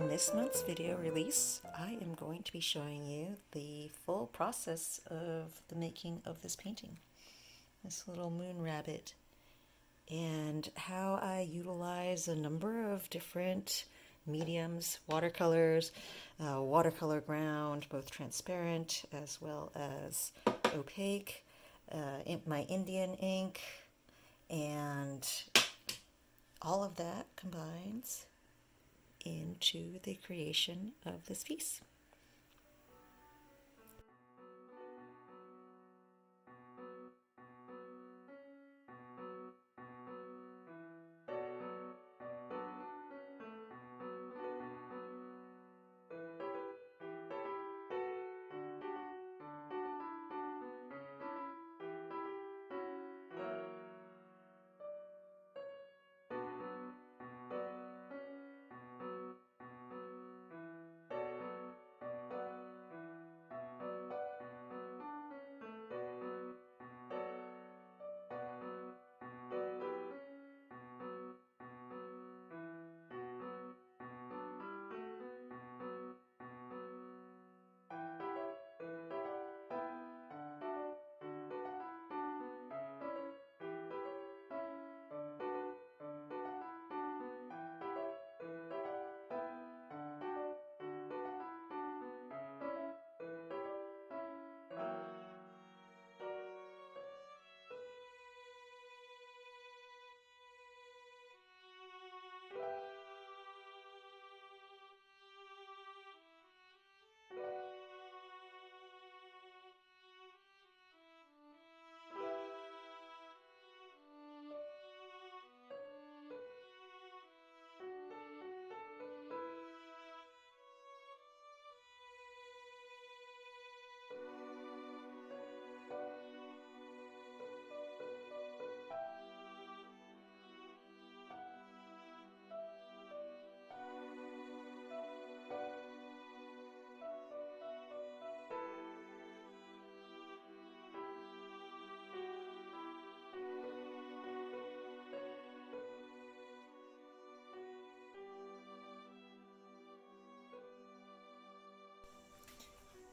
In this month's video release, I am going to be showing you the full process of the making of this painting, this little moon rabbit, and how I utilize a number of different mediums, watercolors, watercolor ground, both transparent as well as opaque, my Indian ink, and all of that combines into the creation of this piece.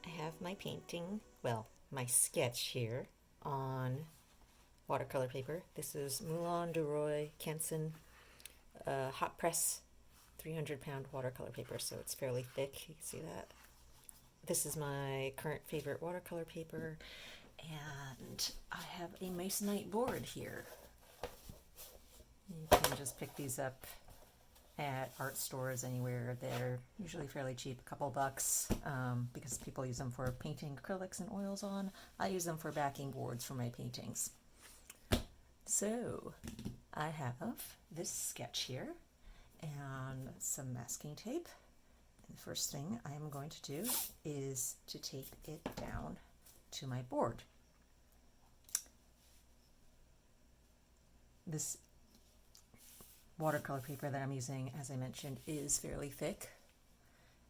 I have my painting, well, my sketch here on watercolor paper. This is Moulin de Roy Canson hot press 300-pound watercolor paper, so it's fairly thick. You can see that. This is my current favorite watercolor paper, and I have a Masonite board here. You can just pick these up at art stores anywhere. They're usually fairly cheap, a couple bucks, because people use them for painting acrylics and oils on. I use them for backing boards for my paintings. So I have this sketch here and some masking tape. And the first thing I'm going to do is to tape it down to my board. This watercolor paper that I'm using, as I mentioned, is fairly thick,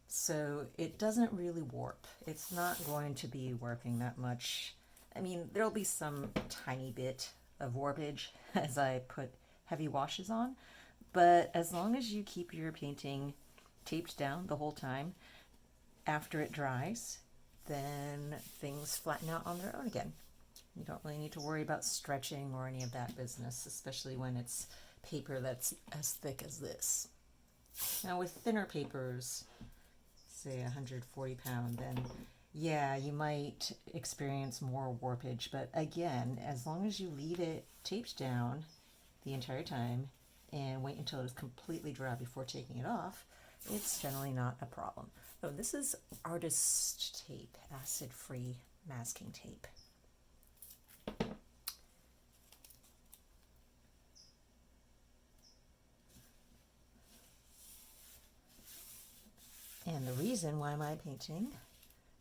so it doesn't really warp. It's not going to be warping that much. I mean, there'll be some tiny bit of warpage as I put heavy washes on, but as long as you keep your painting taped down the whole time, after it dries, then things flatten out on their own again. You don't really need to worry about stretching or any of that business, especially when it's paper that's as thick as this. Now with thinner papers, say 140 pound, then yeah, you might experience more warpage, but again, as long as you leave it taped down the entire time and wait until it's completely dry before taking it off, it's generally not a problem. Oh, this is artist tape, acid-free masking tape. And the reason why my painting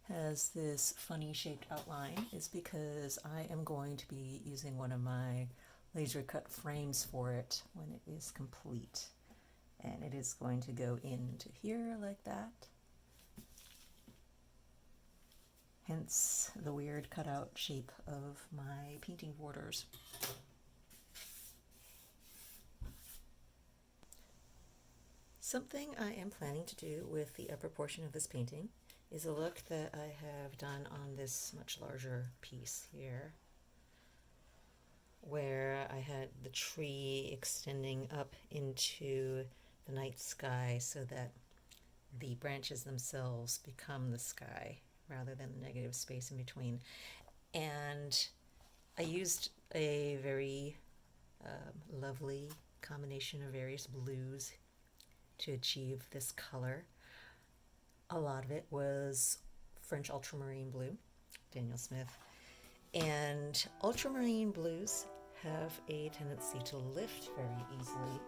has this funny shaped outline is because I am going to be using one of my laser cut frames for it when it is complete. And it is going to go into here like that. Hence the weird cutout shape of my painting borders. Something I am planning to do with the upper portion of this painting is a look that I have done on this much larger piece here, where I had the tree extending up into the night sky so that the branches themselves become the sky rather than the negative space in between. And I used a very lovely combination of various blues to achieve this color. A lot of it was French ultramarine blue, Daniel Smith. And ultramarine blues have a tendency to lift very easily